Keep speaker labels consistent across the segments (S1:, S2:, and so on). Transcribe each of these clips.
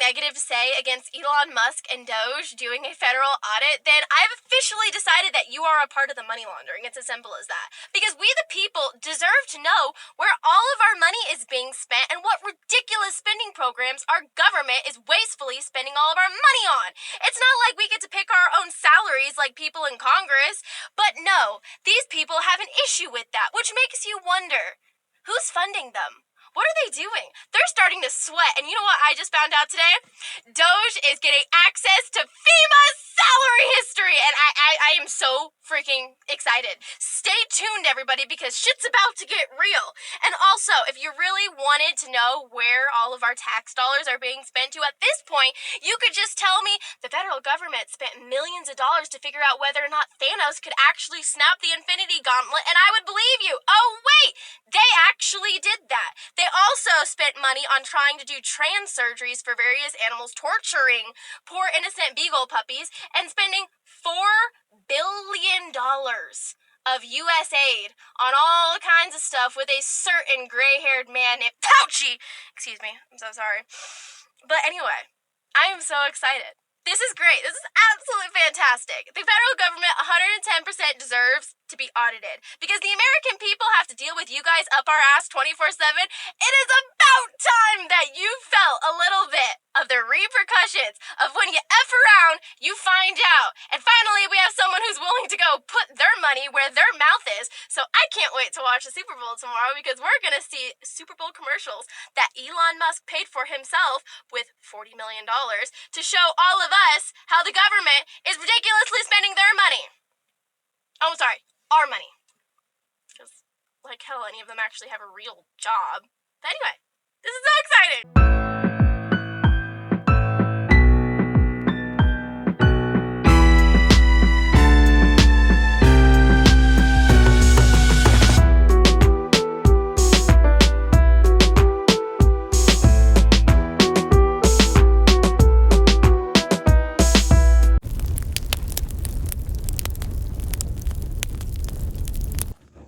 S1: negative to say against Elon Musk and Doge doing a federal audit, then I've officially decided that you are a part of the money laundering. It's as simple as that. Because we the people deserve to know where all of our money is being spent and what ridiculous spending programs our government is wastefully spending all of our money on. It's not like we get to pick our own salaries like people in Congress, but no, these people have an issue with that, which makes you wonder, who's funding them? What are they doing? They're starting to sweat. And you know what I just found out today? Doge is getting access to FEMA's salary history. And I am so freaking excited. Stay tuned, everybody, because shit's about to get real. And also, if you really wanted to know where all of our tax dollars are being spent to at this point, you could just tell me the federal government spent millions of dollars to figure out whether or not Thanos could actually snap the Infinity Gauntlet, and I would believe you. Oh, wait! They actually did that. They also spent money on trying to do trans surgeries for various animals, torturing poor innocent beagle puppies, and spending $4 billion of U.S. aid on all kinds of stuff with a certain gray-haired man named Fauci. Excuse me, I'm so sorry. But anyway, I am so excited. This is great. This is absolutely fantastic. The federal government 110% deserves to be audited because the American people have to deal with you guys up our ass 24/7. It is about time that you felt a little bit of the repercussions of when you F around, you find out. And finally, we have someone who's willing to go put their money where their mouth is. So I can't wait to watch the Super Bowl tomorrow because we're going to see Super Bowl commercials that Elon Musk paid for himself with $40 million to show all of us how the government is ridiculously spending their money. Oh, sorry, our money. Because, like hell, any of them actually have a real job. But anyway, this is so exciting.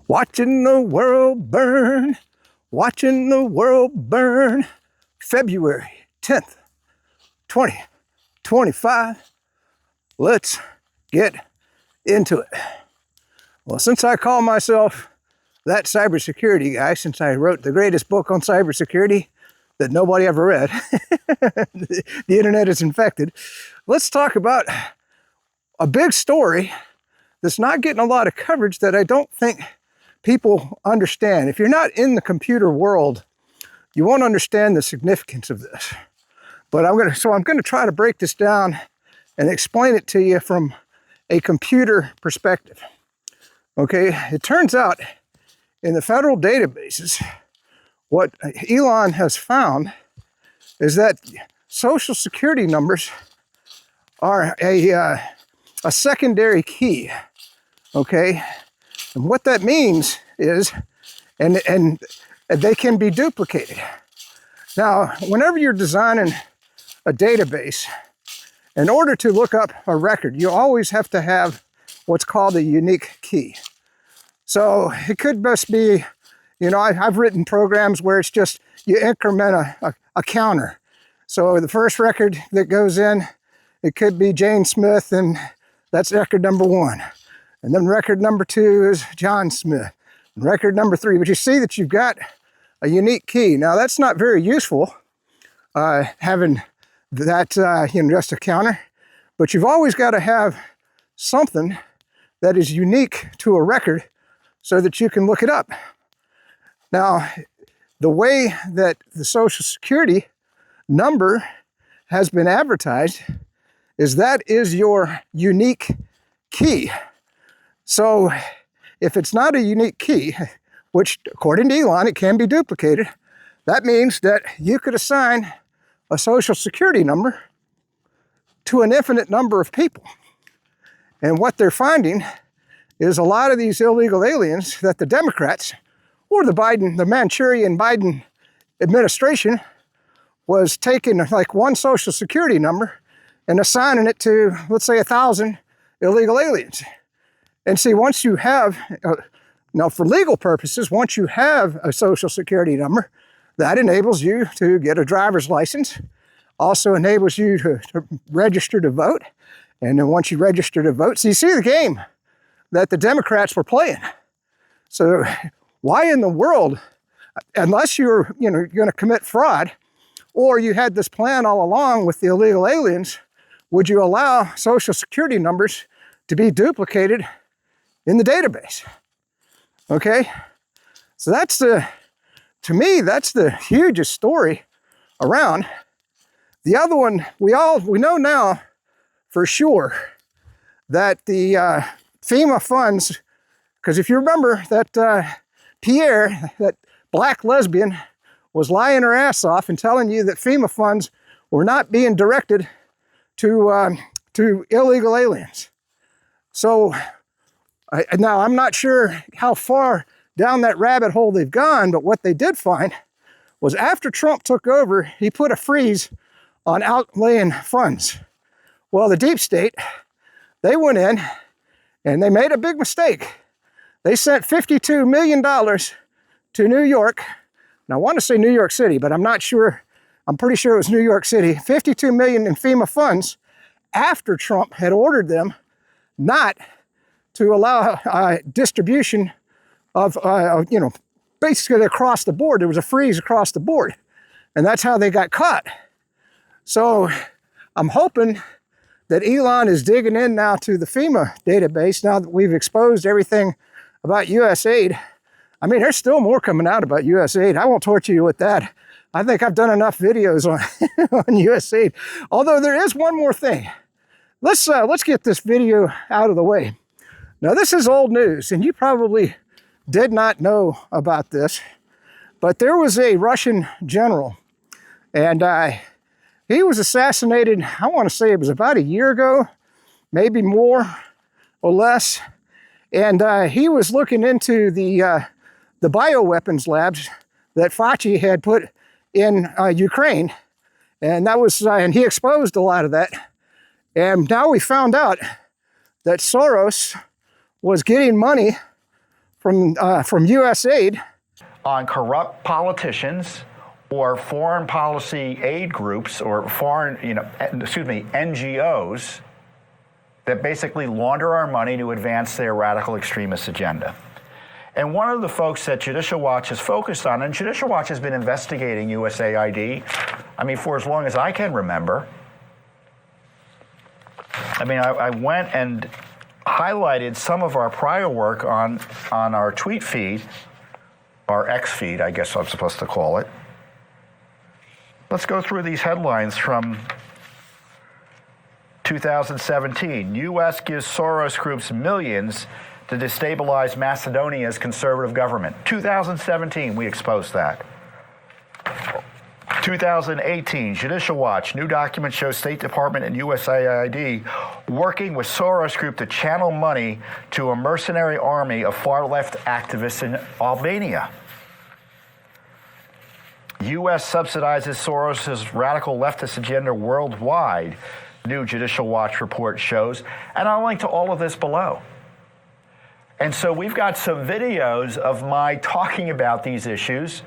S2: Watching the world burn, watching the world burn. February 10th, 2025. Let's get into it. Well, since I call myself that cybersecurity guy, since I wrote the greatest book on cybersecurity that nobody ever read, the internet is infected, let's talk about a big story that's not getting a lot of coverage that I don't think people understand. If you're not in the computer world, you won't understand the significance of this. But I'm gonna try to break this down and explain it to you from a computer perspective. Okay, it turns out in the federal databases, what Elon has found is that social security numbers are a secondary key. Okay. And what that means is, and they can be duplicated. Now, whenever you're designing a database, in order to look up a record, you always have to have what's called a unique key. So it could just be, you know, I've written programs where it's just you increment a counter. So the first record that goes in, it could be Jane Smith, and that's record number 1. And then record number 2 is John Smith. And record number 3, but you see that you've got a unique key. Now that's not very useful, having that, just a counter, but you've always got to have something that is unique to a record so that you can look it up. Now, the way that the Social Security number has been advertised is that is your unique key. So if it's not a unique key, which according to Elon, it can be duplicated, that means that you could assign a social security number to an infinite number of people. And what they're finding is a lot of these illegal aliens that the Democrats or the Manchurian Biden administration was taking like one social security number and assigning it to, let's say, 1,000 illegal aliens. And see, once you have, now for legal purposes, once you have a social security number, that enables you to get a driver's license, Also enables you to register to vote. And then once you register to vote, so you see the game that the Democrats were playing. So why in the world, unless you're going to commit fraud, or you had this plan all along with the illegal aliens, would you allow social security numbers to be duplicated in the database? Okay, so to me, that's the hugest story around. The other one, we know now for sure that the FEMA funds, because if you remember that Pierre, that black lesbian, was lying her ass off and telling you that FEMA funds were not being directed to illegal aliens. So now I'm not sure how far down that rabbit hole they've gone, but what they did find was after Trump took over, he put a freeze on outlaying funds. Well, the deep state, they went in and they made a big mistake. They sent $52 million to New York. Now, I want to say New York City, but I'm not sure. I'm pretty sure it was New York City. $52 million in FEMA funds after Trump had ordered them not to allow distribution of, basically across the board. There was a freeze across the board. And that's how they got caught. So I'm hoping that Elon is digging in now to the FEMA database now that we've exposed everything about USAID. I mean, there's still more coming out about USAID. I won't torture you with that. I think I've done enough videos on, on USAID. Although there is one more thing. Let's get this video out of the way. Now, this is old news, and you probably did not know about this, but there was a Russian general, and he was assassinated, I want to say it was about a year ago, maybe more or less. And he was looking into the bioweapons labs that Fauci had put in Ukraine. And that was, and he exposed a lot of that. And now we found out that Soros was getting money from USAID
S3: on corrupt politicians or foreign policy aid groups or NGOs that basically launder our money to advance their radical extremist agenda. And one of the folks that Judicial Watch has focused on, and Judicial Watch has been investigating USAID, for as long as I can remember. I went and highlighted some of our prior work on our tweet feed, our X feed, I guess I'm supposed to call it. Let's go through these headlines from 2017. U.S. gives Soros groups millions to destabilize Macedonia's conservative government. 2017, we exposed that. 2018, Judicial Watch, new documents show State Department and USAID working with Soros Group to channel money to a mercenary army of far-left activists in Albania. U.S. subsidizes Soros' radical leftist agenda worldwide, new Judicial Watch report shows. And I'll link to all of this below. And so we've got some videos of my talking about these issues.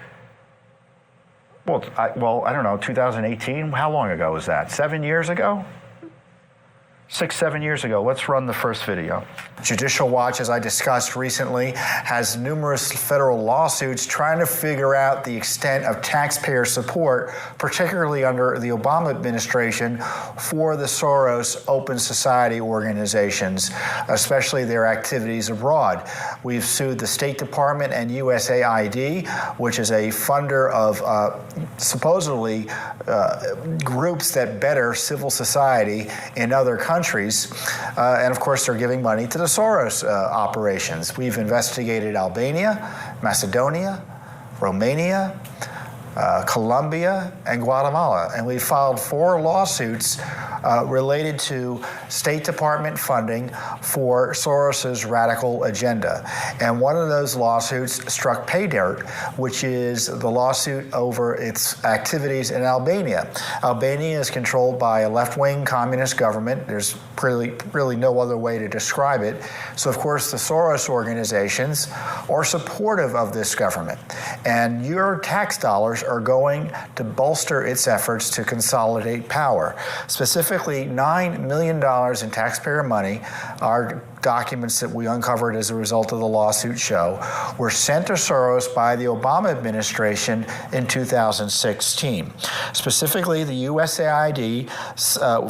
S3: Well, I don't know, 2018? How long ago was that? 7 years ago? 6-7 years ago. Let's run the first video. Judicial Watch, as I discussed recently, has numerous federal lawsuits trying to figure out the extent of taxpayer support, particularly under the Obama administration, for the Soros Open Society organizations, especially their activities abroad. We've sued the State Department and USAID, which is a funder of supposedly groups that better civil society in other countries. And of course, they're giving money to the Soros operations. We've investigated Albania, Macedonia, Romania, Colombia, and Guatemala. And we filed 4 lawsuits related to State Department funding for Soros's radical agenda. And one of those lawsuits struck pay dirt, which is the lawsuit over its activities in Albania. Albania is controlled by a left-wing communist government. There's really no other way to describe it. So, of course, the Soros organizations are supportive of this government. And your tax dollars are going to bolster its efforts to consolidate power. Specifically, $9 million in taxpayer money, our documents that we uncovered as a result of the lawsuit show, were sent to Soros by the Obama administration in 2016. Specifically, the USAID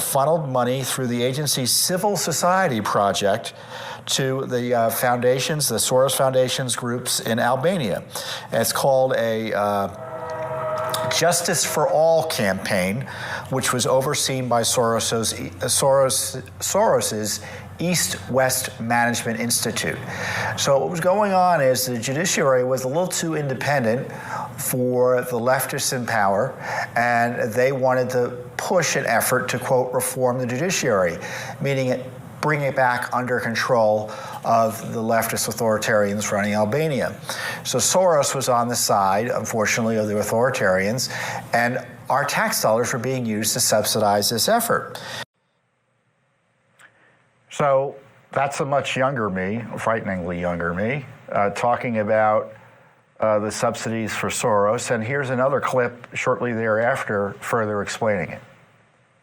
S3: funneled money through the agency's Civil Society Project to the foundations, the Soros Foundations groups in Albania. It's called a Justice for All campaign, which was overseen by Soros's East-West Management Institute. So what was going on is the judiciary was a little too independent for the leftists in power, and they wanted to push an effort to, quote, reform the judiciary, meaning bring it back under control of the leftist authoritarians running Albania. So Soros was on the side, unfortunately, of the authoritarians, and our tax dollars were being used to subsidize this effort. So that's a much younger me, frighteningly younger me, talking about the subsidies for Soros. And here's another clip shortly thereafter further explaining it.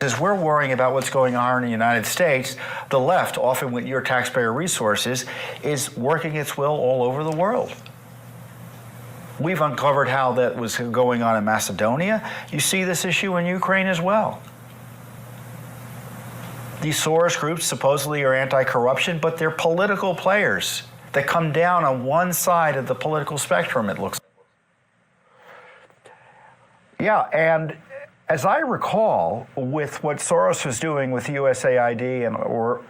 S3: As we're worrying about what's going on in the United States, the left, often with your taxpayer resources, is working its will all over the world. We've uncovered how that was going on in Macedonia. You see this issue in Ukraine as well. These Soros groups supposedly are anti-corruption, but they're political players that come down on one side of the political spectrum, it looks like. Yeah, and as I recall, with what Soros was doing with USAID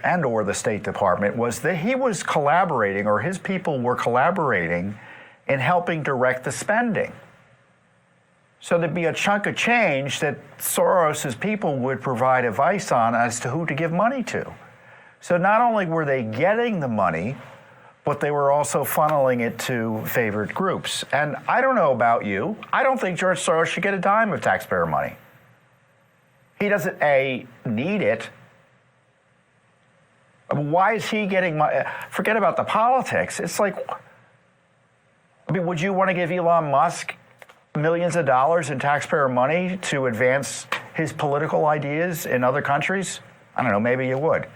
S3: and or the State Department, was that he was collaborating, or his people were collaborating in helping direct the spending. So there'd be a chunk of change that Soros's people would provide advice on as to who to give money to. So not only were they getting the money, but they were also funneling it to favored groups. And I don't know about you, I don't think George Soros should get a dime of taxpayer money. He doesn't, A, need it. Why is he getting money? Forget about the politics. It's like, I mean, would you want to give Elon Musk millions of dollars in taxpayer money to advance his political ideas in other countries? I don't know, maybe you would.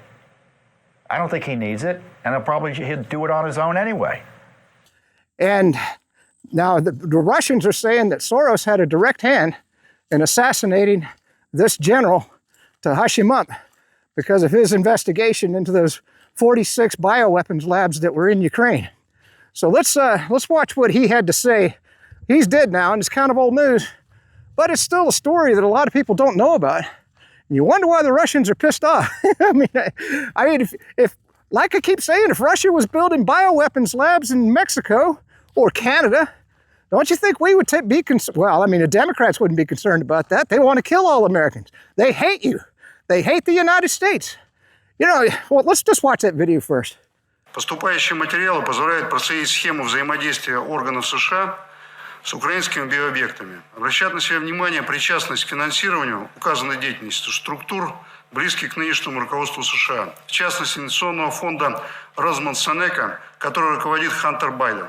S3: I don't think he needs it, and he'd do it on his own anyway.
S2: And now the Russians are saying that Soros had a direct hand in assassinating this general to hush him up because of his investigation into those 46 bioweapons labs that were in Ukraine. So let's watch what he had to say. He's dead now, and it's kind of old news, but it's still a story that a lot of people don't know about. And you wonder why the Russians are pissed off. I mean, if like I keep saying, if Russia was building bioweapons labs in Mexico or Canada, don't you think we would be concerned? Well, I mean, the Democrats wouldn't be concerned about that. They want to kill all Americans. They hate you. They hate the United States. You know, well, let's just watch that video first.
S4: Поступающие материалы позволяют проследить схему взаимодействия органов США с украинскими биообъектами. Обращает на себя внимание причастность к финансированию указанной деятельности структур, близких к нынешнему руководству США. В частности, инвестиционного фонда Росмонсенека, который руководит Хантер Байден.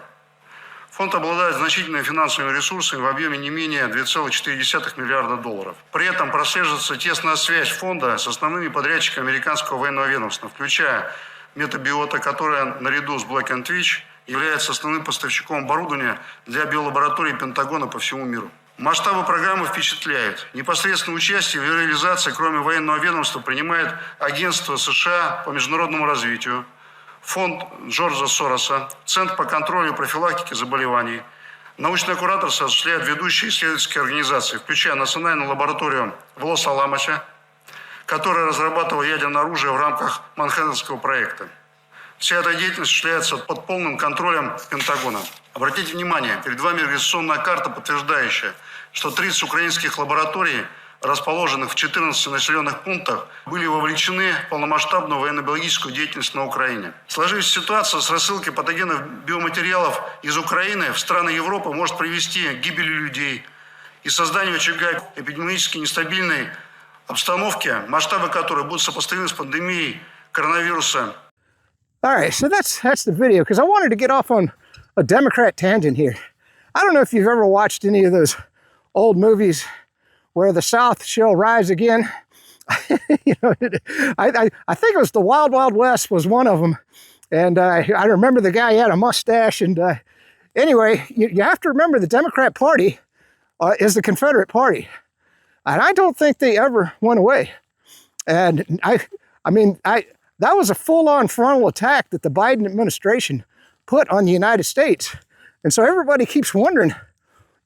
S4: Фонд обладает значительными финансовыми ресурсами в объеме не менее 2,4 миллиарда долларов. При этом прослеживается тесная связь фонда с основными подрядчиками американского военного ведомства, включая Метабиота, которая наряду с Black & Twitch является основным поставщиком оборудования для биолабораторий Пентагона по всему миру. Масштабы программы впечатляют. Непосредственное участие в ее реализации, кроме военного ведомства, принимает Агентство США по международному развитию, Фонд Джорджа Сороса, Центр по контролю и профилактике заболеваний. Научное кураторство осуществляют ведущие исследовательские организации, включая Национальную лабораторию в Лос-Аламосе, которая разрабатывала ядерное оружие в рамках Манхэттенского проекта. Вся эта деятельность осуществляется под полным контролем Пентагона. Обратите внимание, перед вами организационная карта, подтверждающая, что 30 украинских лабораторий расположенных в 14 населенных пунктах, были вовлечены в полномасштабную военно-биологическую деятельность на Украине. Сложившаяся ситуация с рассылкой патогенных биоматериалов из Украины в страны Европы может привести к гибели людей и созданию очага эпидемиологически нестабильной обстановки, масштабы которой будут сопоставимы с пандемией коронавируса.
S2: All right, so that's the video, because I wanted to get off on a Democrat tangent here. I don't know if you've ever watched any of those old movies where the South shall rise again. You know, I think it was the Wild Wild West was one of them. And I remember the guy had a mustache. And anyway, you have to remember the Democrat Party is the Confederate Party. And I don't think they ever went away. And I mean, that was a full-on frontal attack that the Biden administration put on the United States. And so everybody keeps wondering,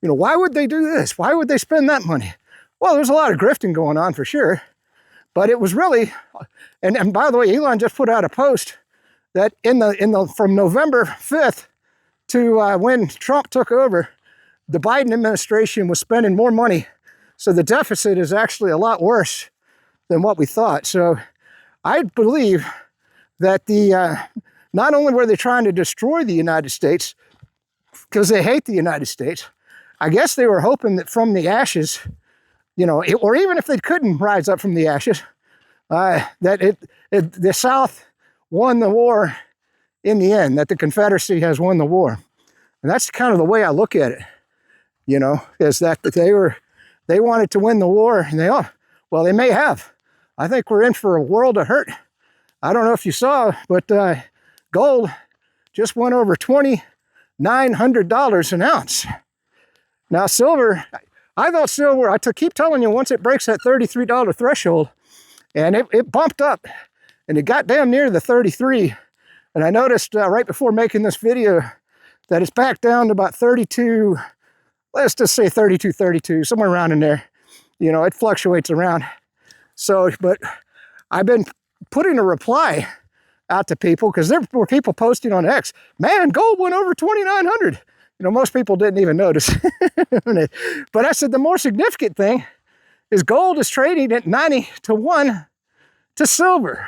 S2: you know, why would they do this? Why would they spend that money? Well, there's a lot of grifting going on for sure. But it was really, and by the way, Elon just put out a post that from November 5th to when Trump took over, the Biden administration was spending more money. So the deficit is actually a lot worse than what we thought. So I believe that not only were they trying to destroy the United States because they hate the United States, I guess they were hoping that from the ashes, you know, or even if they couldn't rise up from the ashes, that the South won the war in the end, that the Confederacy has won the war. And that's kind of the way I look at it, you know, is that they wanted to win the war, and they may have. I think we're in for a world of hurt. I don't know if you saw, but gold just went over $2,900 an ounce. Now silver, I thought silver, keep telling you, once it breaks that $33 threshold, and it bumped up, and it got damn near the 33. And I noticed right before making this video that it's back down to about 32, let's just say 32, somewhere around in there. You know, it fluctuates around. So, but I've been putting a reply out to people because there were people posting on X, man, gold went over 2,900. You know, most people didn't even notice. But I said the more significant thing is gold is trading at 90 to 1 to silver.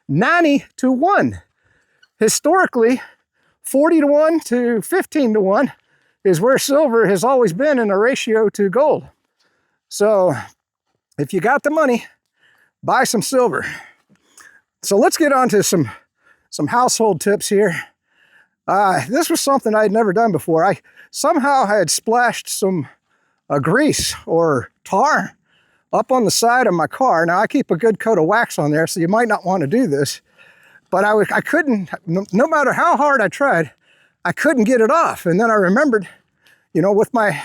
S2: 90 to 1. Historically, 40 to 1 to 15 to 1 is where silver has always been in a ratio to gold. So if you got the money, buy some silver. So let's get on to some household tips here. This was something I had never done before. I somehow had splashed some grease or tar up on the side of my car. Now I keep a good coat of wax on there, so you might not want to do this. But I couldn't, no matter how hard I tried, I couldn't get it off. And then I remembered, you know, with my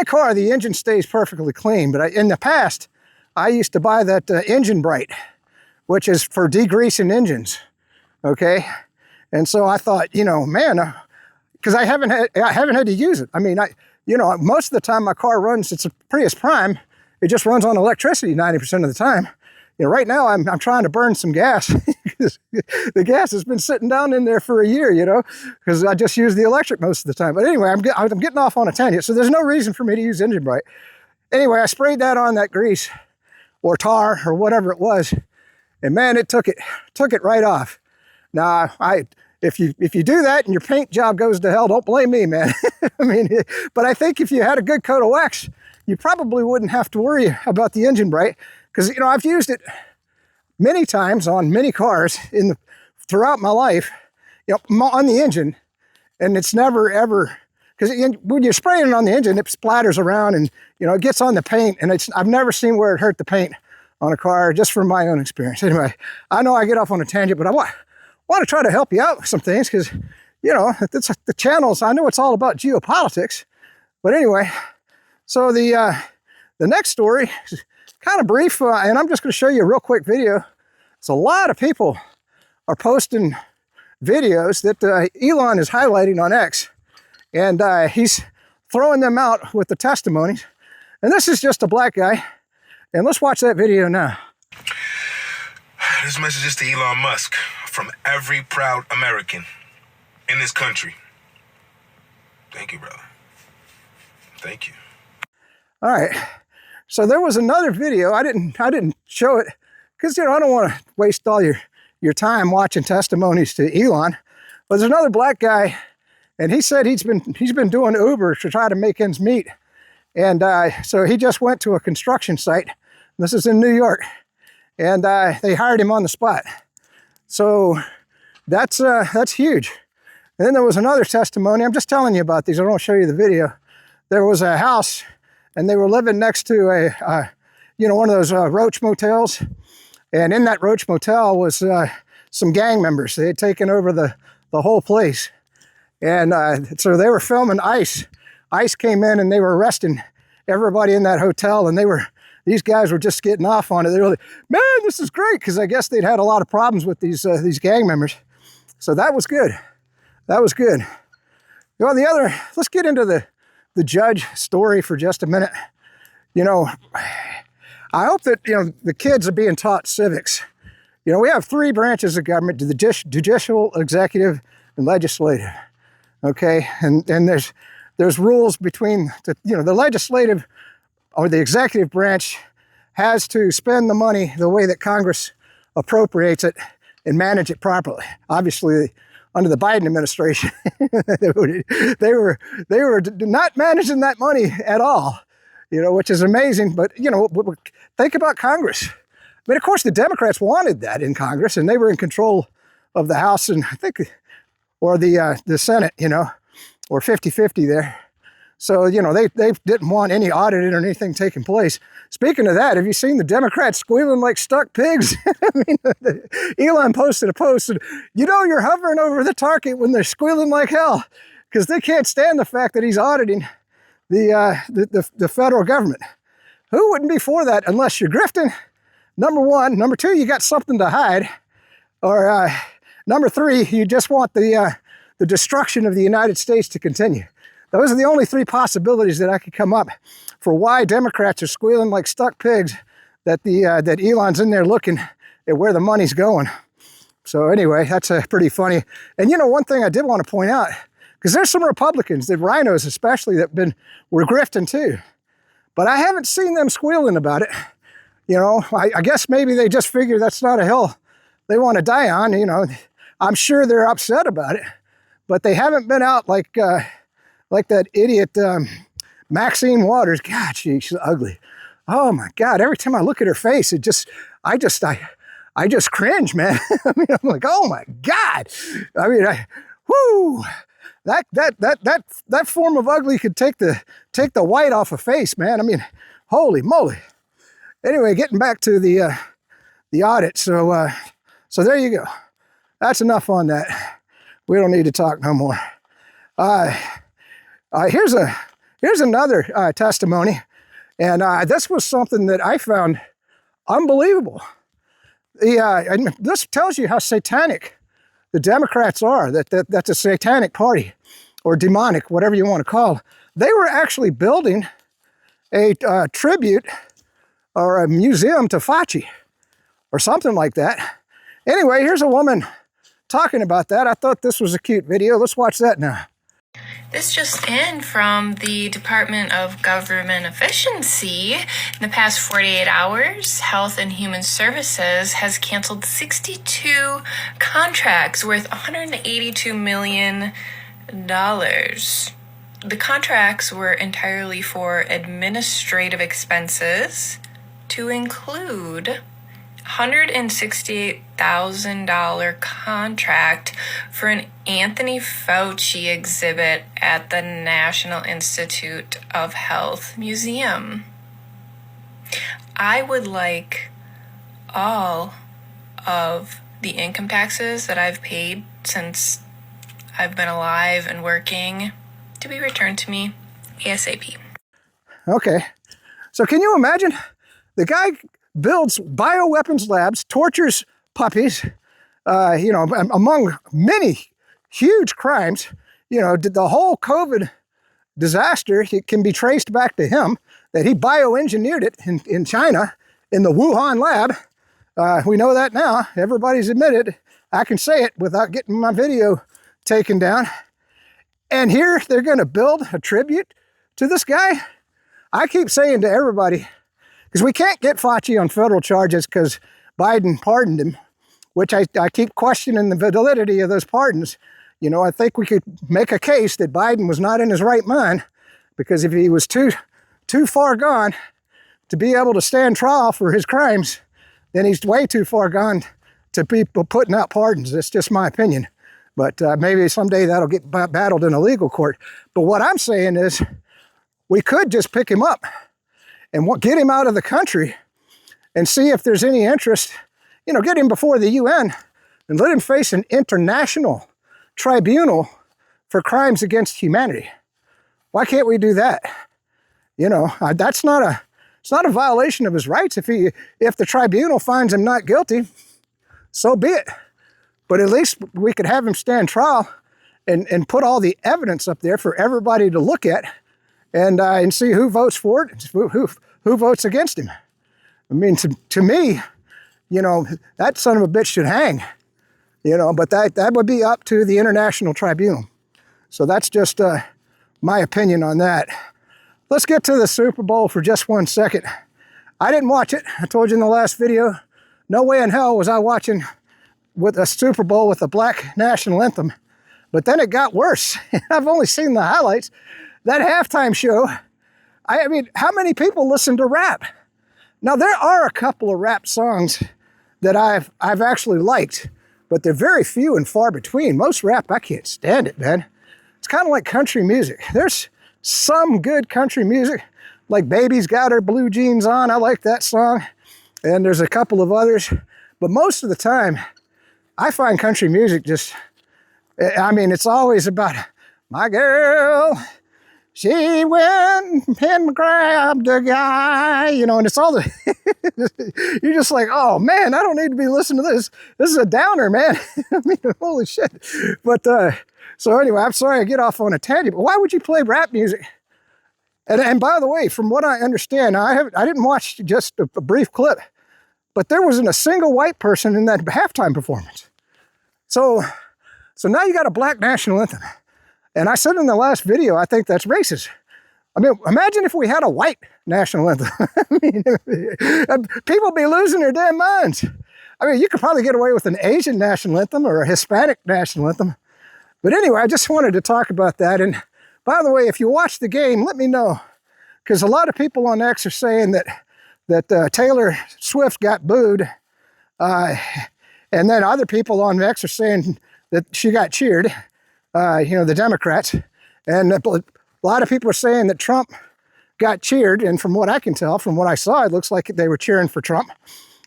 S2: car, the engine stays perfectly clean. But in the past, I used to buy that Engine Bright, which is for degreasing engines, okay? And so I thought, you know, man, because I haven't had to use it. I mean, you know, most of the time my car runs, it's a Prius Prime, it just runs on electricity 90% of the time. You know, right now I'm trying to burn some gas. The gas has been sitting down in there for a year, you know, because I just use the electric most of the time. But anyway, I'm getting off on a tangent, so there's no reason for me to use Engine Bright. Anyway, I sprayed that on that grease or tar or whatever it was, and man, it took it right off. Now, if you do that and your paint job goes to hell, don't blame me, man. I mean, but I think if you had a good coat of wax, you probably wouldn't have to worry about the Engine Bright, because, you know, I've used it many times on many cars throughout my life, you know, on the engine, and it's never ever, because when you're spraying it on the engine, it splatters around and, you know, it gets on the paint, and I've never seen where it hurt the paint on a car, just from my own experience. Anyway, I know I get off on a tangent, but I want to try to help you out with some things, because, you know, the channels, I know it's all about geopolitics, but anyway, so the next story is kind of brief, and I'm just going to show you a real quick video. So a lot of people are posting videos that Elon is highlighting on X, and he's throwing them out with the testimonies. And this is just a black guy, and let's watch that video now.
S5: This message is to Elon Musk from every proud American in this country. Thank you, brother. Thank you.
S2: All right. So there was another video. I didn't show it because, you know, I don't want to waste all your time watching testimonies to Elon. But there's another black guy, and he said he's been doing Uber to try to make ends meet. And so he just went to a construction site. This is in New York, and they hired him on the spot. So that's huge. And then there was another testimony. I'm just telling you about these. I don't want to show you the video. There was a house, and they were living next to a one of those roach motels. And in that roach motel was some gang members. They had taken over the whole place. And so they were filming ICE. ICE came in and they were arresting everybody in that hotel, and these guys were just getting off on it. They were like, man, this is great, because I guess they'd had a lot of problems with these gang members. So that was good. That was good. Well, let's get into the judge story for just a minute. You know, I hope that, you know, the kids are being taught civics. You know, we have 3 branches of government: the judicial, executive, and legislative. Okay, and there's rules between the legislative or the executive branch has to spend the money the way that Congress appropriates it and manage it properly. Obviously, under the Biden administration, they were not managing that money at all, you know, which is amazing. But, you know, think about Congress. I mean, of course, the Democrats wanted that in Congress, and they were in control of the House and I think, or the Senate, you know, or 50-50 there. So, you know, they didn't want any audit or anything taking place. Speaking of that, have you seen the Democrats squealing like stuck pigs? I mean, Elon posted a post, and, you know, you're hovering over the target when they're squealing like hell, because they can't stand the fact that he's auditing the federal government. Who wouldn't be for that unless you're grifting? Number one. Number two, you got something to hide. Or number three, you just want the destruction of the United States to continue. Those are the only 3 possibilities that I could come up for why Democrats are squealing like stuck pigs that that Elon's in there looking at where the money's going. So anyway, that's pretty funny. And, you know, one thing I did want to point out, because there's some Republicans, the rhinos especially, that were grifting too. But I haven't seen them squealing about it. You know, I guess maybe they just figure that's not a hill they want to die on. You know, I'm sure they're upset about it, but they haven't been out like that idiot Maxine Waters. God, she's ugly. Oh my God! Every time I look at her face, I just cringe, man. I mean, I'm like, oh my God! I mean, that form of ugly could take the white off a face, man. I mean, holy moly! Anyway, getting back to the audit. So there you go. That's enough on that. We don't need to talk no more. Here's another testimony, and this was something that I found unbelievable. And this tells you how satanic the Democrats are. That's a satanic party, or demonic, whatever you want to call it. They were actually building a tribute or a museum to Fauci, or something like that. Anyway, here's a woman talking about that. I thought this was a cute video. Let's watch that now.
S6: This just in from the Department of Government Efficiency. In the past 48 hours, Health and Human Services has canceled 62 contracts worth $182 million. The contracts were entirely for administrative expenses, to include $168,000 contract for an Anthony Fauci exhibit at the National Institute of Health Museum. I would like all of the income taxes that I've paid since I've been alive and working to be returned to me ASAP.
S2: Okay, so can you imagine? The guy builds bioweapons labs, tortures puppies, among many huge crimes. You know, the whole COVID disaster can be traced back to him, that he bioengineered it in China, in the Wuhan lab. We know that now. Everybody's admitted. I can say it without getting my video taken down. And here they're going to build a tribute to this guy. I keep saying to everybody, Because we can't get Fauci on federal charges because Biden pardoned him, which I keep questioning the validity of those pardons. You know, I think we could make a case that Biden was not in his right mind, because if he was too far gone to be able to stand trial for his crimes, then he's way too far gone to be putting out pardons. That's just my opinion. But maybe someday that'll get battled in a legal court. But what I'm saying is we could just pick him up and get him out of the country and see if there's any interest, you know, get him before the UN and let him face an international tribunal for crimes against humanity. Why can't we do that? You know, it's not a violation of his rights. If the tribunal finds him not guilty, so be it. But at least we could have him stand trial and put all the evidence up there for everybody to look at and see who votes for it, who votes against him. I mean, to me, you know, that son of a bitch should hang, you know, but that would be up to the International Tribunal. So that's just my opinion on that. Let's get to the Super Bowl for just 1 second. I didn't watch it. I told you in the last video, no way in hell was I watching with a Super Bowl with a black national anthem. But then it got worse. I've only seen the highlights. That halftime show, I mean, how many people listen to rap? Now, there are a couple of rap songs that I've actually liked, but they're very few and far between. Most rap, I can't stand it, man. It's kind of like country music. There's some good country music, like Baby's Got Her Blue Jeans On. I like that song. And there's a couple of others. But most of the time, I find country music just, I mean, it's always about my girl. She went and grabbed a guy, you know, and it's all the, you're just like, oh man, I don't need to be listening to this. This is a downer, man. I mean, holy shit. But, so anyway, I'm sorry I get off on a tangent, but why would you play rap music? And by the way, from what I understand, I didn't watch just a brief clip, but there wasn't a single white person in that halftime performance. So now you got a black national anthem. And I said in the last video, I think that's racist. I mean, imagine if we had a white national anthem. I mean, people be losing their damn minds. I mean, you could probably get away with an Asian national anthem or a Hispanic national anthem. But anyway, I just wanted to talk about that. And by the way, if you watch the game, let me know. Because a lot of people on X are saying that Taylor Swift got booed. And then other people on X are saying that she got cheered. You know, the Democrats. And a lot of people are saying that Trump got cheered. And from what I can tell, from what I saw, it looks like they were cheering for Trump.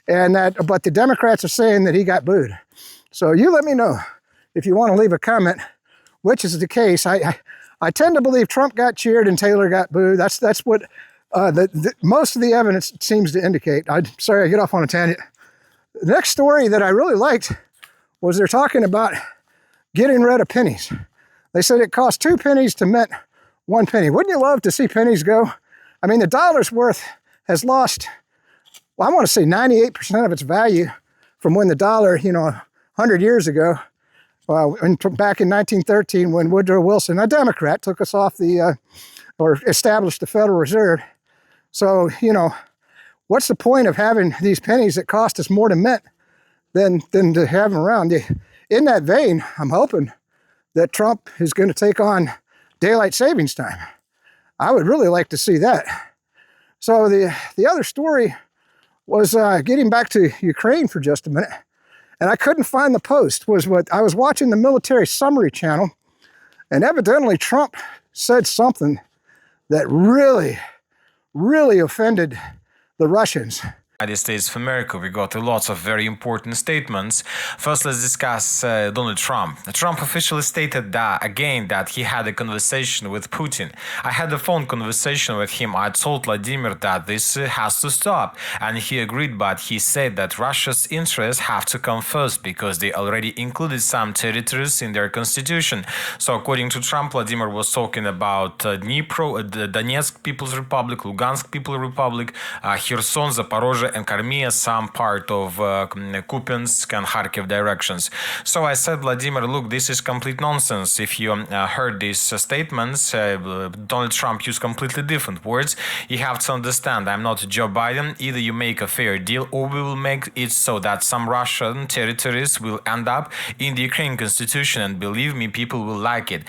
S2: But the Democrats are saying that he got booed. So you let me know if you want to leave a comment, which is the case. I tend to believe Trump got cheered and Taylor got booed. That's what most of the evidence seems to indicate. I'm sorry I get off on a tangent. The next story that I really liked was they're talking about getting rid of pennies. They said it cost 2 pennies to mint 1 penny. Wouldn't you love to see pennies go? I mean, the dollar's worth has lost, well, I want to say 98% of its value from when the dollar, you know, 100 years ago, back in 1913 when Woodrow Wilson, a Democrat, took us off or established the Federal Reserve. So, you know, what's the point of having these pennies that cost us more to mint than to have them around? In that vein, I'm hoping that Trump is going to take on daylight savings time. I would really like to see that. So the other story was getting back to Ukraine for just a minute, and I couldn't find the post. I was watching the military summary channel, and evidently Trump said something that really, really offended the Russians.
S7: United States of America, we got lots of very important statements. First, let's discuss Donald Trump. Trump officially stated that he had a conversation with Putin. I had a phone conversation with him. I told Vladimir that this has to stop, and he agreed, but he said that Russia's interests have to come first because they already included some territories in their constitution. So according to Trump, Vladimir was talking about Dnipro, the Donetsk People's Republic, Lugansk People's Republic, Kherson, Zaporozhye, Zaporozhye and Crimea, some part of Kupiansk and Kharkiv directions. So I said, Vladimir, look, this is complete nonsense. If you heard these statements, Donald Trump used completely different words. You have to understand, I'm not Joe Biden. Either you make a fair deal or we will make it so that some Russian territories will end up in the Ukrainian constitution, and believe me, people will like it.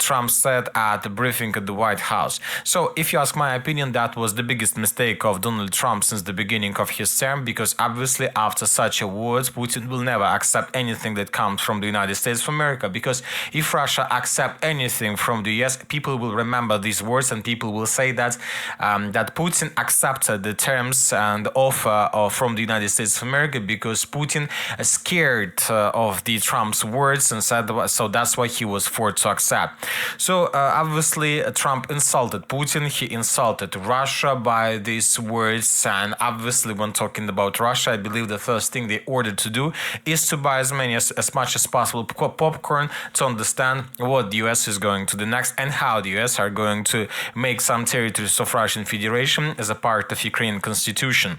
S7: Trump said at a briefing at the White House. So if you ask my opinion, that was the biggest mistake of Donald Trump since the beginning of his term, because obviously after such a words, Putin will never accept anything that comes from the United States of America, because if Russia accepts anything from the US, people will remember these words and people will say that that Putin accepted the terms and offer from the United States of America because Putin is scared of the Trump's words and said so that's why he was forced to accept. So obviously Trump insulted Putin, he insulted Russia by these words, and obviously when talking about Russia, I believe the first thing they ordered to do is to buy as much as possible popcorn to understand what the US is going to do next and how the US are going to make some territories of Russian Federation as a part of Ukrainian constitution.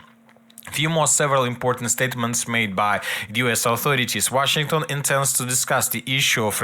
S7: Few more several important statements made by the U.S. authorities. Washington intends to discuss the issue of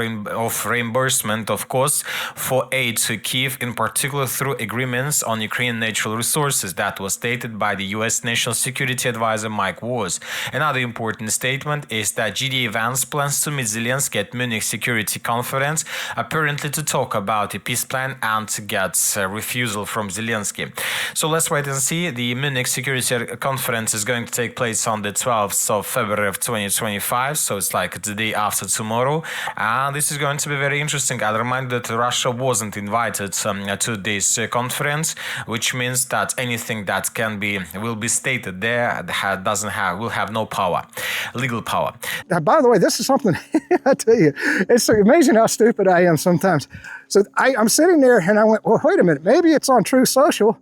S7: reimbursement of costs for aid to Kyiv, in particular through agreements on Ukrainian natural resources. That was stated by the U.S. National Security Advisor Mike Waltz. Another important statement is that GDA Vance plans to meet Zelensky at Munich Security Conference, apparently to talk about a peace plan and to get a refusal from Zelensky. So let's wait and see. The Munich Security Conference is going to take place on the 12th of February of 2025, so it's like the day after tomorrow, and this is going to be very interesting. I'll remind that Russia wasn't invited to this conference, which means that anything that will be stated there will have no power, legal power.
S2: Now, by the way, this is something, I tell you, it's amazing how stupid I am sometimes. So I'm sitting there and I went, well, wait a minute, maybe it's on Truth Social.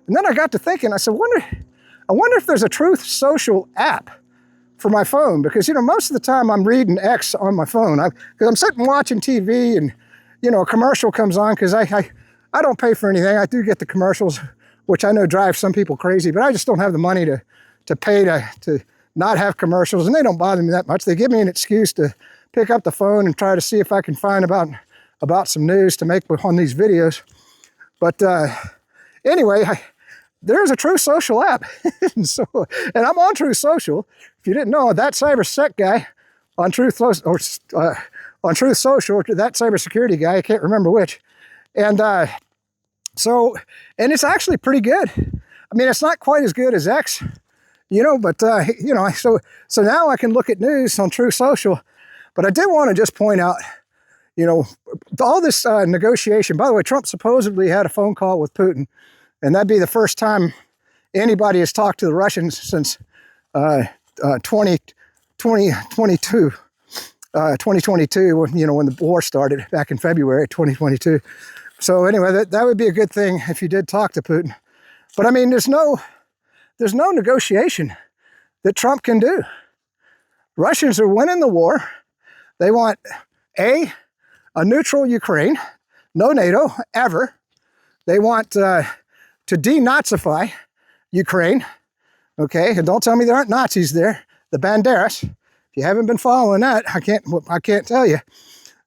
S2: And then I got to thinking, I said, I wonder if there's a Truth Social app for my phone, because, most of the time I'm reading X on my phone. Because I'm sitting watching TV and, a commercial comes on, because I don't pay for anything. I do get the commercials, which I know drive some people crazy, but I just don't have the money to pay to not have commercials, and they don't bother me that much. They give me an excuse to pick up the phone and try to see if I can find about some news to make on these videos. But anyway, there's a Truth Social app. and I'm on Truth Social. If you didn't know, ThatCyberSecUguy on Truth Social, ThatCyberSecurityGuy, I can't remember which. And and it's actually pretty good. I mean, it's not quite as good as X, but so now I can look at news on Truth Social. But I did want to just point out, all this negotiation. By the way, Trump supposedly had a phone call with Putin. And that'd be the first time anybody has talked to the Russians since 2022, when the war started back in February 2022. So anyway, that would be a good thing if you did talk to Putin. But I mean, there's no negotiation that Trump can do. Russians are winning the war. They want a neutral Ukraine, no NATO ever. They want to denazify Ukraine, okay? And don't tell me there aren't Nazis there. The Banderas. If you haven't been following that, I can't tell you.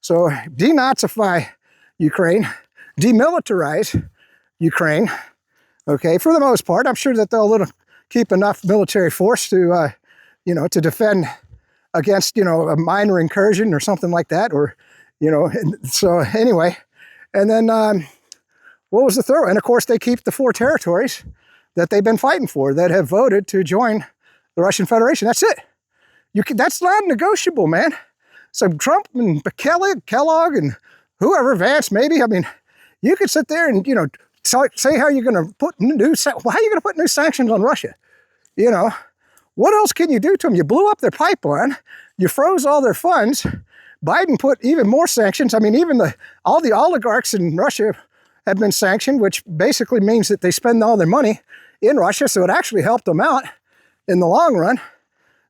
S2: So denazify Ukraine, demilitarize Ukraine, okay? For the most part, I'm sure that they'll keep enough military force to, to defend against, a minor incursion or something like that, or, so anyway, and then. What was the third one? And of course, they keep the 4 territories that they've been fighting for, that have voted to join the Russian Federation. That's it. That's not negotiable, man. So Trump and Kellogg and whoever, Vance, maybe. I mean, you could sit there and say how you're going to put new sanctions on Russia. What else can you do to them? You blew up their pipeline. You froze all their funds. Biden put even more sanctions. I mean, even all the oligarchs in Russia have been sanctioned, which basically means that they spend all their money in Russia, so it actually helped them out in the long run.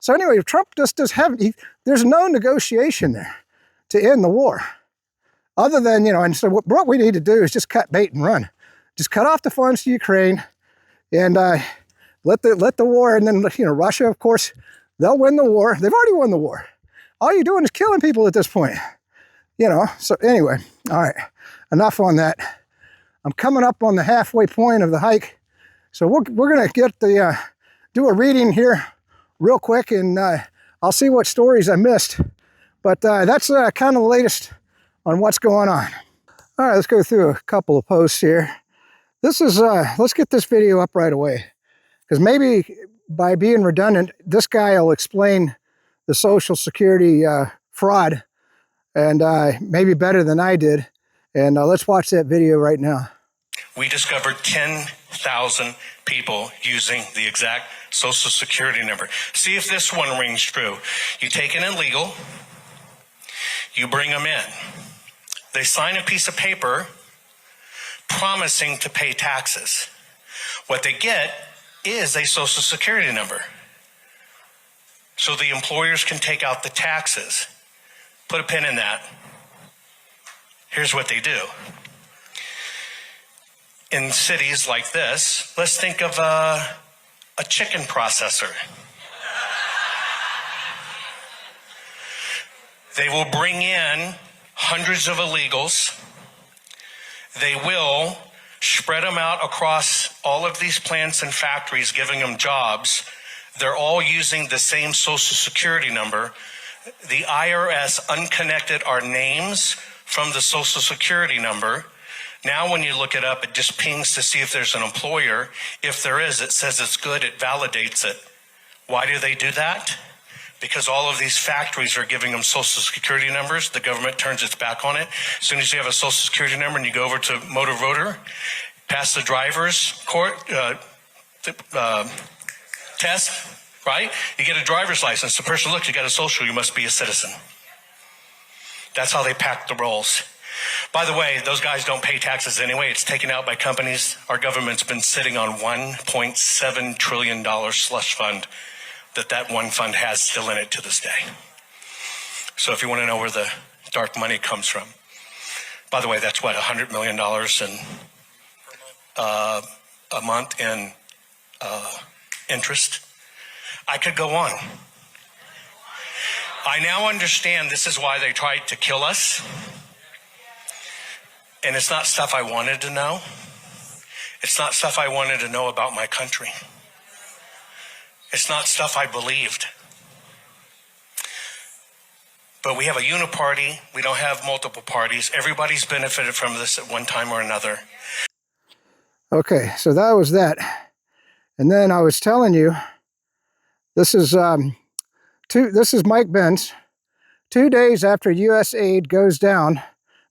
S2: So anyway, Trump just there's no negotiation there to end the war. Other than, and so what we need to do is just cut bait and run. Just cut off the funds to Ukraine, and let the war, and then Russia, of course, they'll win the war. They've already won the war. All you're doing is killing people at this point. So anyway, all right, enough on that. I'm coming up on the halfway point of the hike, so we're gonna get do a reading here real quick, and I'll see what stories I missed. But that's kind of the latest on what's going on. All right, let's go through a couple of posts here. This is let's get this video up right away, because maybe by being redundant, this guy will explain the Social Security fraud, and maybe better than I did. And let's watch that video right now.
S8: We discovered 10,000 people using the exact Social Security number. See if this one rings true. You take an illegal, you bring them in. They sign a piece of paper promising to pay taxes. What they get is a Social Security number, so the employers can take out the taxes. Put a pin in that. Here's what they do. In cities like this, let's think of a chicken processor. They will bring in hundreds of illegals. They will spread them out across all of these plants and factories, giving them jobs. They're all using the same Social Security number. The IRS unconnected our names from the Social Security number. Now when you look it up, it just pings to see if there's an employer. If there is, it says it's good, it validates it. Why do they do that? Because all of these factories are giving them Social Security numbers. The government turns its back on it. As soon as you have a Social Security number and you go over to motor voter, pass the driver's test, right? You get a driver's license. The person looks, you got a social, you must be a citizen. That's how they pack the rolls. By the way, those guys don't pay taxes anyway. It's taken out by companies. Our government's been sitting on $1.7 trillion slush fund that one fund has still in it to this day. So if you want to know where the dark money comes from, by the way, that's what, $100 million in a month in interest. I could go on. I now understand this is why they tried to kill us. And it's not stuff I wanted to know. It's not stuff I wanted to know about my country. It's not stuff I believed. But we have a uniparty. We don't have multiple parties. Everybody's benefited from this at one time or another.
S2: Okay, so that was that. And then I was telling you, this is Mike Benz. 2 days after U.S. aid goes down,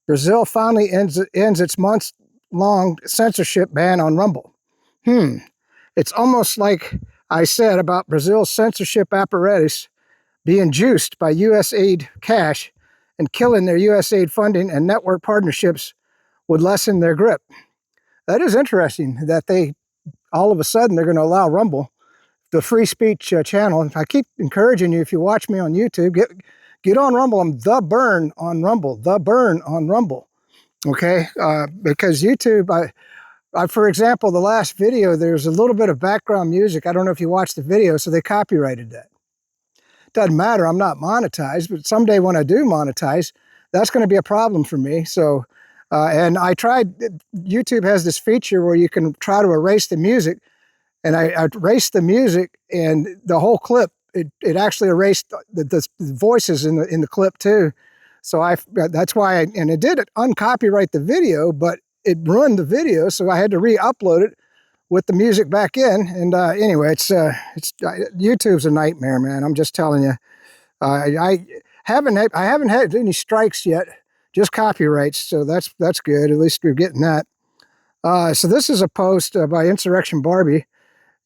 S2: Brazil finally ends its months-long censorship ban on Rumble. It's almost like I said about Brazil's censorship apparatus being juiced by U.S. aid cash and killing their U.S. aid funding and network partnerships would lessen their grip. That is interesting that they, all of a sudden, they're going to allow Rumble, the free speech channel. And I keep encouraging you, if you watch me on YouTube, get on Rumble. I'm The Burn on Rumble, The Burn on Rumble, okay? Because YouTube, for example, the last video, there's a little bit of background music. I don't know if you watched the video, so they copyrighted that. Doesn't matter, I'm not monetized, but someday when I do monetize, that's going to be a problem for me. So, and I tried, YouTube has this feature where you can try to erase the music, and I erased the music and the whole clip. It actually erased the voices in the clip too. So that's why, and it did uncopyright the video, but it ruined the video, so I had to re-upload it with the music back in. And anyway, it's YouTube's a nightmare, man. I'm just telling you. I haven't had any strikes yet, just copyrights. So that's good. At least we're getting that. So this is a post by Insurrection Barbie.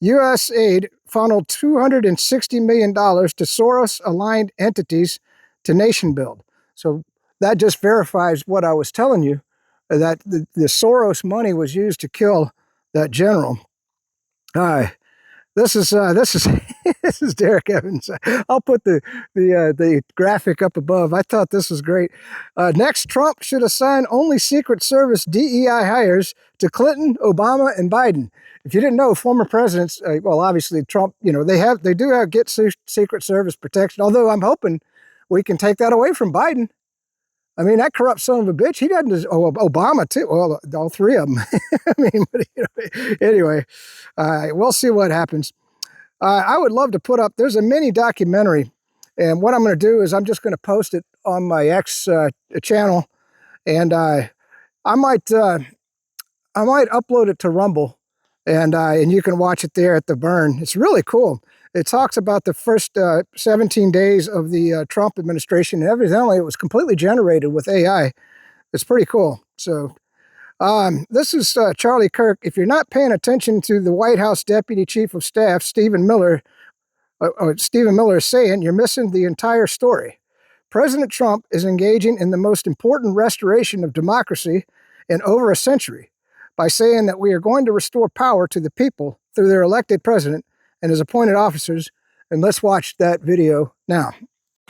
S2: U.S. aid funneled $260 million to Soros-aligned entities to nation build. So that just verifies what I was telling you, that the Soros money was used to kill that general. This is this is Derek Evans. I'll put the graphic up above. I thought this was great. Next, Trump should assign only Secret Service DEI hires to Clinton, Obama, and Biden. if you didn't know, former presidents, well, obviously Trump, they do get Secret Service protection, although I'm hoping we can take that away from Biden. I mean, that corrupt son of a bitch, he doesn't, Obama too, well, all three of them. I mean, but, anyway, we'll see what happens. I would love to put up, there's a mini documentary, and what I'm going to do is I'm just going to post it on my X channel, and I might upload it to Rumble, and you can watch it there at the Burn. It's really cool. It talks about the first 17 days of the Trump administration, and evidently it was completely generated with AI. It's pretty cool. So this is Charlie Kirk. If you're not paying attention to the White House Deputy Chief of Staff, Stephen Miller is saying, you're missing the entire story. President Trump is engaging in the most important restoration of democracy in over a century by saying that we are going to restore power to the people through their elected president and his appointed officers. And let's watch that video now.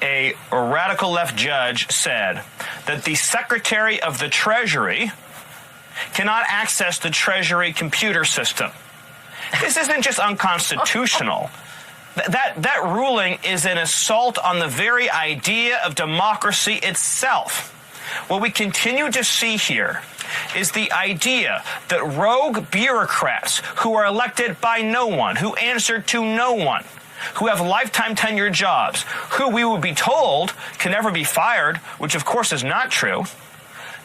S9: A radical left judge said that the Secretary of the Treasury cannot access the Treasury computer system. This isn't just unconstitutional. That ruling is an assault on the very idea of democracy itself. What we continue to see here is the idea that rogue bureaucrats who are elected by no one, who answer to no one, who have lifetime tenure jobs, who we would be told can never be fired, which of course is not true,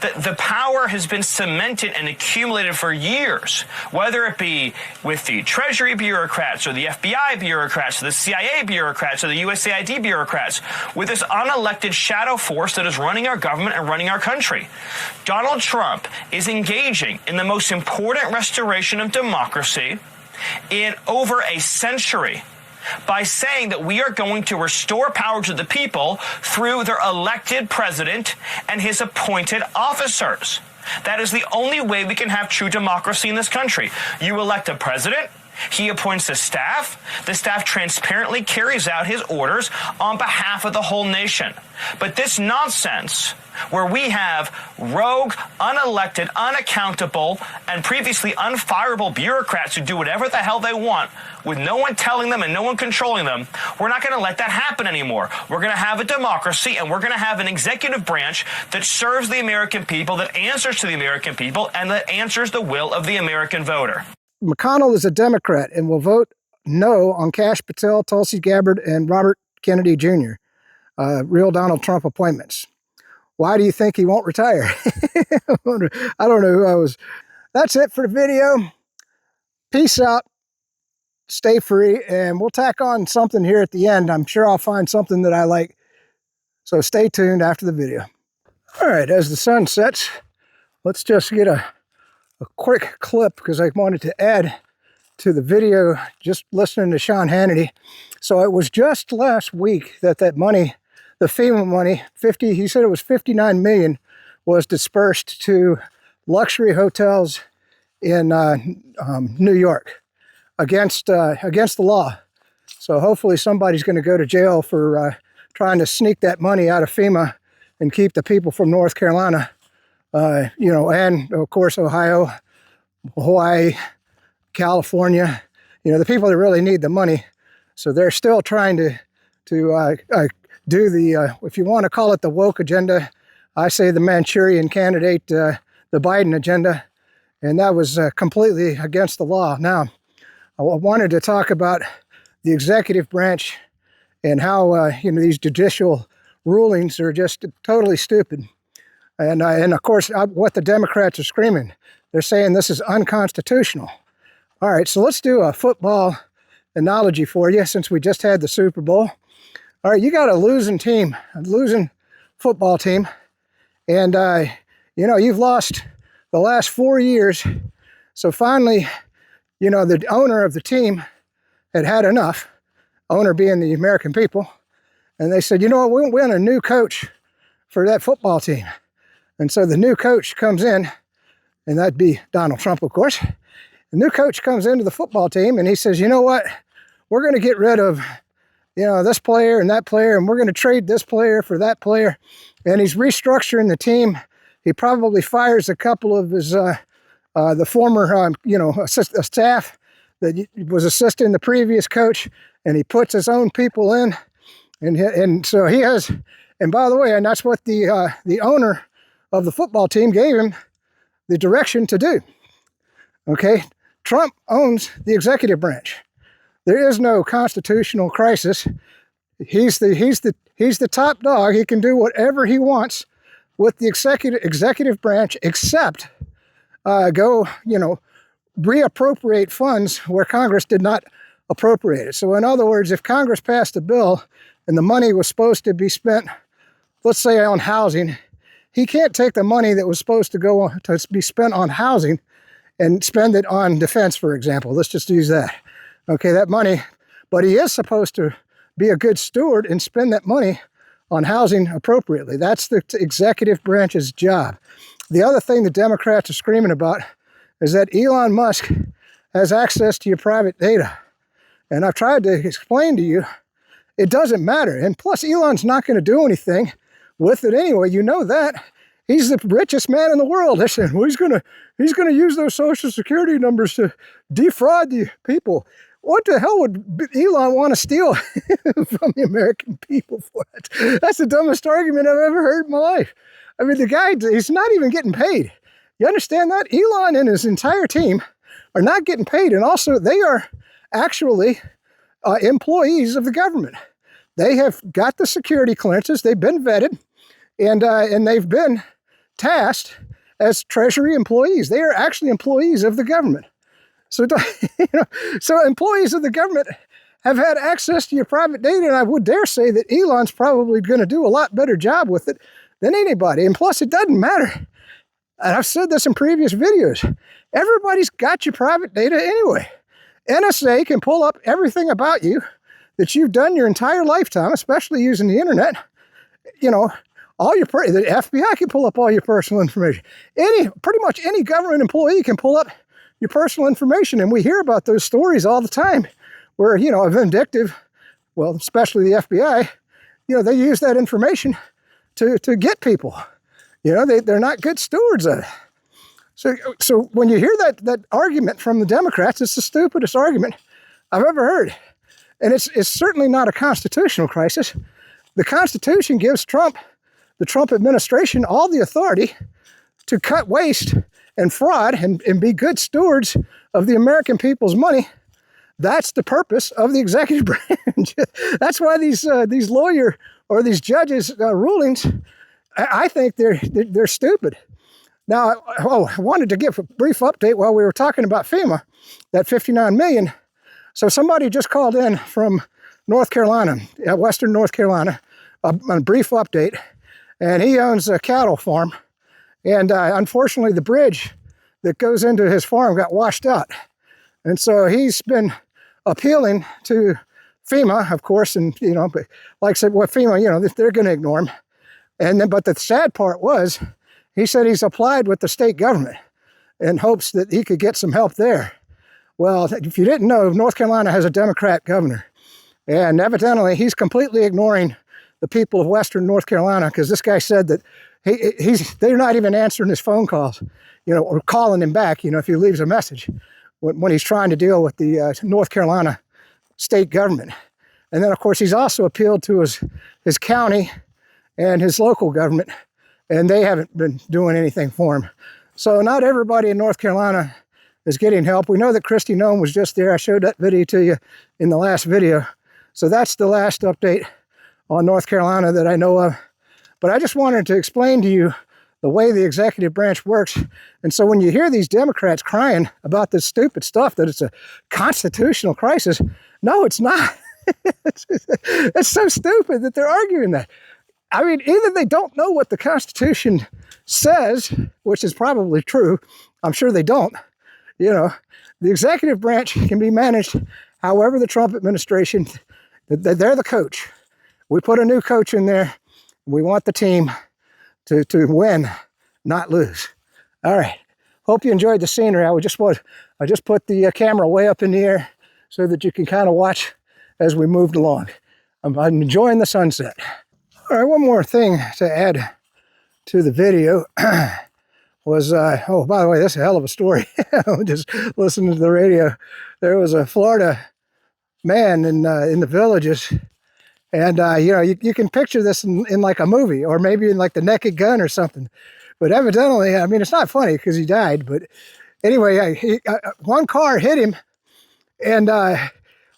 S9: that the power has been cemented and accumulated for years, whether it be with the Treasury bureaucrats or the FBI bureaucrats or the CIA bureaucrats or the USAID bureaucrats, with this unelected shadow force that is running our government and running our country. Donald Trump is engaging in the most important restoration of democracy in over a century by saying that we are going to restore power to the people through their elected president and his appointed officers. That is the only way we can have true democracy in this country. You elect a president, he appoints the staff transparently carries out his orders on behalf of the whole nation. But this nonsense, where we have rogue, unelected, unaccountable, and previously unfireable bureaucrats who do whatever the hell they want with no one telling them and no one controlling them, we're not going to let that happen anymore. We're going to have a democracy, and we're going to have an executive branch that serves the American people, that answers to the American people, and that answers the will of the American voter.
S2: McConnell is a Democrat and will vote no on Kash Patel, Tulsi Gabbard, and Robert Kennedy Jr., real Donald Trump appointments. Why do you think he won't retire? I don't know who I was. That's it for the video. Peace out. Stay free, and we'll tack on something here at the end. I'm sure I'll find something that I like. So stay tuned after the video. All right, as the sun sets, let's just get a quick clip because I wanted to add to the video just listening to Sean Hannity. So it was just last week that money, the FEMA money, he said it was $59 million, was dispersed to luxury hotels in New York against the law. So hopefully somebody's going to go to jail for trying to sneak that money out of FEMA and keep the people from North Carolina, and of course Ohio, Hawaii, California, the people that really need the money. So they're still trying to do the, if you want to call it the woke agenda, I say the Manchurian candidate, the Biden agenda, and that was completely against the law. Now, I wanted to talk about the executive branch and how these judicial rulings are just totally stupid. And of course, what the Democrats are screaming, they're saying this is unconstitutional. All right, so let's do a football analogy for you since we just had the Super Bowl. All right, you got a losing team, a losing football team, and you've lost the last 4 years. So finally, the owner of the team had enough, owner being the American people, and they said, we want a new coach for that football team. And so the new coach comes in, and that'd be Donald Trump, of course. The new coach comes into the football team, and he says, you know what? We're going to get rid of, this player and that player, and we're going to trade this player for that player. And he's restructuring the team. He probably fires a couple of his the former, a staff that was assisting the previous coach, and he puts his own people in, and so he has. And by the way, and that's what the owner of the football team gave him the direction to do. Okay, Trump owns the executive branch. There is no constitutional crisis. He's the top dog. He can do whatever he wants with the executive branch, except go, reappropriate funds where Congress did not appropriate it. So in other words, if Congress passed a bill and the money was supposed to be spent, let's say on housing, he can't take the money that was supposed to be spent on housing and spend it on defense, for example. Let's just use that. Okay, that money, but he is supposed to be a good steward and spend that money on housing appropriately. That's the executive branch's job. The other thing the Democrats are screaming about is that Elon Musk has access to your private data. And I've tried to explain to you, it doesn't matter. And plus, Elon's not going to do anything with it anyway. You know that. He's the richest man in the world. Listen, well, he's going to use those Social Security numbers to defraud the people. What the hell would Elon want to steal from the American people for it? That's the dumbest argument I've ever heard in my life. I mean, the guy, he's not even getting paid. You understand that? Elon and his entire team are not getting paid. And also, they are actually employees of the government. They have got the security clearances. They've been vetted, and they've been tasked as Treasury employees. They are actually employees of the government. So, so employees of the government have had access to your private data, and I would dare say that Elon's probably going to do a lot better job with it than anybody. And plus, it doesn't matter. And I've said this in previous videos. Everybody's got your private data anyway. NSA can pull up everything about you that you've done your entire lifetime, especially using the internet. The FBI can pull up all your personal information. Pretty much any government employee can pull up your personal information. And we hear about those stories all the time where, a vindictive, well, especially the FBI, they use that information to get people. They're not good stewards of it. So when you hear that argument from the Democrats, it's the stupidest argument I've ever heard. And it's certainly not a constitutional crisis. The Constitution gives the Trump administration, all the authority to cut waste and fraud and be good stewards of the American people's money. That's the purpose of the executive branch. That's why these lawyer or these judges' rulings, I think they're stupid. Now, I wanted to give a brief update while we were talking about FEMA, that $59 million. So somebody just called in from North Carolina, Western North Carolina, a brief update, and he owns a cattle farm. And unfortunately, the bridge that goes into his farm got washed out. And so he's been appealing to FEMA, of course, and, but like I said, FEMA, they're going to ignore him. But the sad part was, he said he's applied with the state government in hopes that he could get some help there. Well, if you didn't know, North Carolina has a Democrat governor. And evidently, he's completely ignoring the people of Western North Carolina, because this guy said that they're not even answering his phone calls, or calling him back, if he leaves a message when he's trying to deal with the North Carolina state government. And then, of course, he's also appealed to his county and his local government, and they haven't been doing anything for him. So not everybody in North Carolina is getting help. We know that Kristi Noem was just there. I showed that video to you in the last video. So that's the last update on North Carolina that I know of. But I just wanted to explain to you the way the executive branch works. And so when you hear these Democrats crying about this stupid stuff, that it's a constitutional crisis, no, it's not. It's so stupid that they're arguing that. I mean, either they don't know what the Constitution says, which is probably true. I'm sure they don't. The executive branch can be managed however the Trump administration, they're the coach. We put a new coach in there. We want the team to win, not lose. All right. Hope you enjoyed the scenery. I just put the camera way up in the air so that you can kind of watch as we moved along. I'm enjoying the sunset. All right, one more thing to add to the video. was, oh, by the way, this is a hell of a story. Just listening to the radio. There was a Florida man in the villages, and you know, you can picture this in like a movie, or maybe in like The Naked Gun or something. But evidently, I mean, it's not funny because he died. But anyway, one car hit him, and I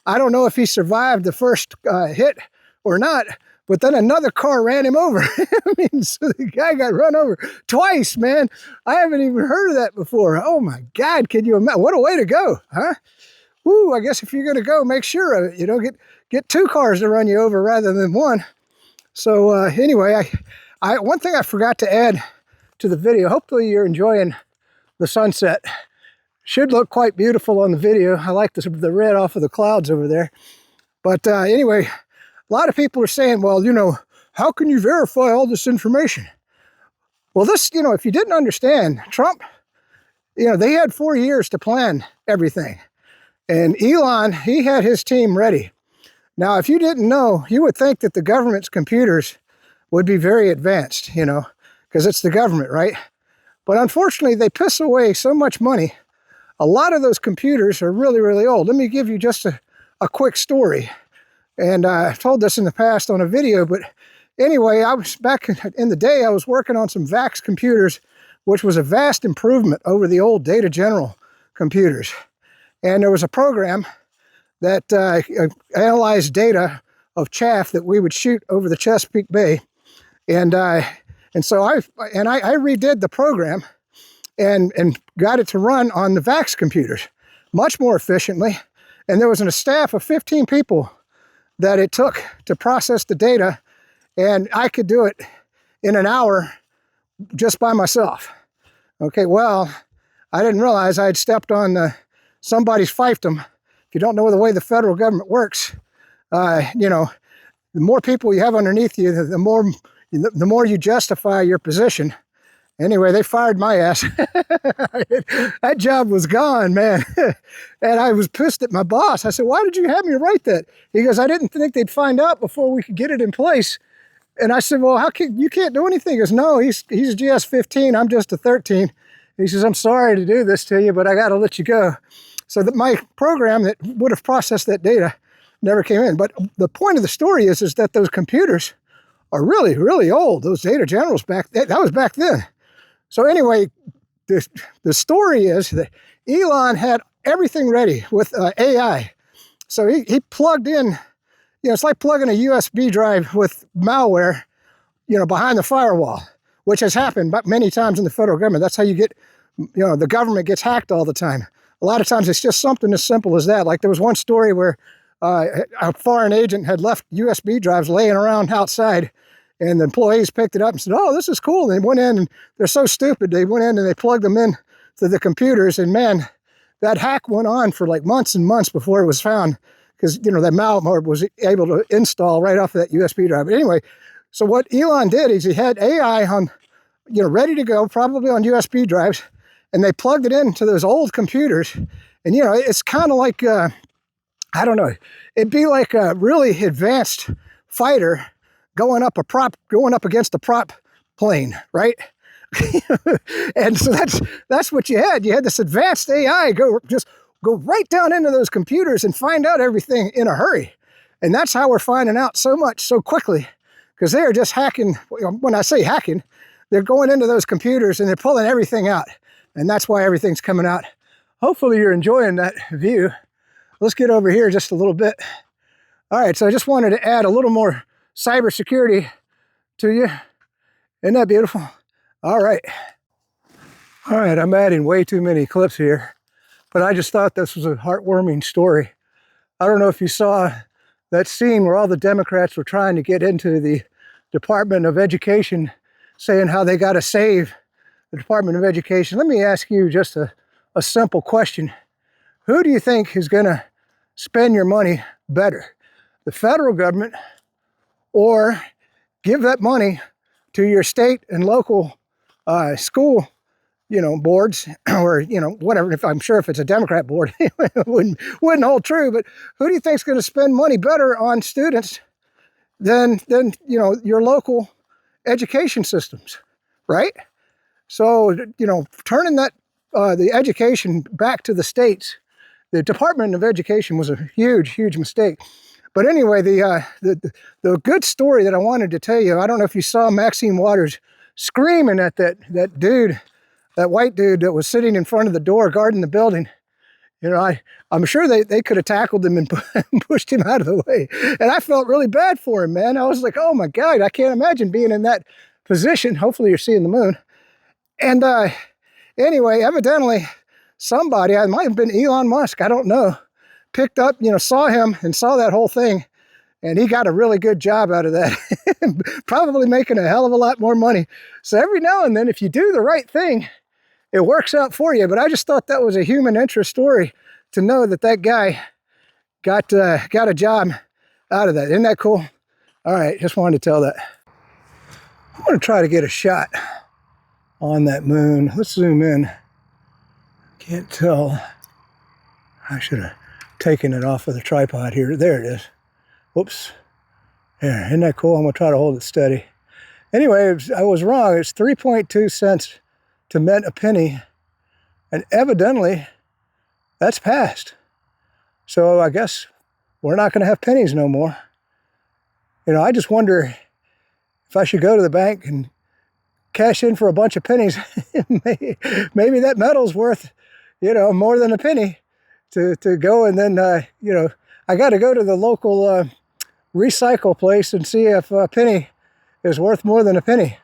S2: don't know if he survived the first hit or not. But then another car ran him over. I mean, so the guy got run over twice, man. I haven't even heard of that before. Oh my God, can you imagine? What a way to go, huh? Woo, I guess if you're gonna go, make sure, you know, get two cars to run you over rather than one. So anyway, one thing I forgot to add to the video, hopefully you're enjoying the sunset. Should look quite beautiful on the video. I like the red off of the clouds over there. But anyway, a lot of people are saying, well, you know, how can you verify all this information? Well, this, you know, if you didn't understand, Trump, you know, they had 4 years to plan everything. And Elon, he had his team ready. Now, if you didn't know, you would think that the government's computers would be very advanced, you know, because it's the government, right? But unfortunately, they piss away so much money. A lot of those computers are really, really old. Let me give you just a quick story. And I've told this in the past on a video, but anyway, I was back in the day, I was working on some VAX computers, which was a vast improvement over the old Data General computers. And there was a program that analyzed data of chaff that we would shoot over the Chesapeake Bay. And so I redid the program and got it to run on the VAX computers much more efficiently. And there was a staff of 15 people that it took to process the data, and I could do it in an hour just by myself. Okay, well, I didn't realize I had stepped on somebody's fiefdom. If you don't know the way the federal government works, you know, the more people you have underneath you, the more you justify your position. Anyway, they fired my ass. That job was gone, man. And I was pissed at my boss. I said, why did you have me write that? He goes, I didn't think they'd find out before we could get it in place. And I said, well, you can't do anything? He goes, no, he's a GS-15. I'm just a 13. He says, I'm sorry to do this to you, but I got to let you go. So that my program that would have processed that data never came in. But the point of the story is that those computers are really, really old. Those Data Generals that was back then. So anyway, the story is that Elon had everything ready with AI. So he plugged in, you know, it's like plugging a USB drive with malware, you know, behind the firewall, which has happened many times in the federal government. That's how you get, you know, the government gets hacked all the time. A lot of times it's just something as simple as that. Like there was one story where a foreign agent had left USB drives laying around outside, and the employees picked it up and said, oh, this is cool. And they went in, and they're so stupid. They went in and they plugged them in to the computers. And man, that hack went on for like months and months before it was found, because, you know, that malware was able to install right off of that USB drive. But anyway, so what Elon did is he had AI on, you know, ready to go, probably on USB drives, and they plugged it into those old computers. And, you know, it's kind of like, I don't know, it'd be like a really advanced fighter going up against a prop plane, right? And so that's what you had. You had this advanced AI go right down into those computers and find out everything in a hurry. And that's how we're finding out so much so quickly, because they're just hacking. When I say hacking, they're going into those computers and they're pulling everything out. And that's why everything's coming out. Hopefully you're enjoying that view. Let's get over here just a little bit. All right, so I just wanted to add a little more cybersecurity to you. Isn't that beautiful? All right. All right, I'm adding way too many clips here, but I just thought this was a heartwarming story. I don't know if you saw that scene where all the Democrats were trying to get into the Department of Education, saying how they got to save the Department of Education. Let me ask you just a simple question. Who do you think is going to spend your money better? The federal government, or give that money to your state and local school, you know, boards, or, you know, whatever. I'm sure if it's a Democrat board, it wouldn't hold true. But who do you think is going to spend money better on students than you know, your local education systems, right? So, turning that the education back to the states, the Department of Education was a huge, huge mistake. But anyway, the good story that I wanted to tell you, I don't know if you saw Maxine Waters screaming at that dude, that white dude that was sitting in front of the door guarding the building. I'm sure they could have tackled him and pushed him out of the way. And I felt really bad for him, man. I was like, oh my God, I can't imagine being in that position. Hopefully you're seeing the moon. And anyway, evidently somebody, it might have been Elon Musk, I don't know, picked up, saw him and saw that whole thing. And he got a really good job out of that. Probably making a hell of a lot more money. So every now and then, if you do the right thing, it works out for you. But I just thought that was a human interest story to know that guy got a job out of that. Isn't that cool? All right, just wanted to tell that. I'm going to try to get a shot on that moon. Let's zoom in. Can't tell. I should have taken it off of the tripod here. There it is. Whoops. There, isn't that cool? I'm going to try to hold it steady. Anyway, I was wrong. It's 3.2 cents to mint a penny. And evidently, that's passed. So I guess we're not going to have pennies no more. I just wonder if I should go to the bank and cash in for a bunch of pennies. Maybe that metal's worth, more than a penny to go. And then, I got to go to the local recycle place and see if a penny is worth more than a penny.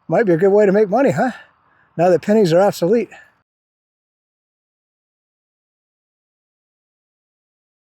S2: Might be a good way to make money, huh? Now that pennies are obsolete.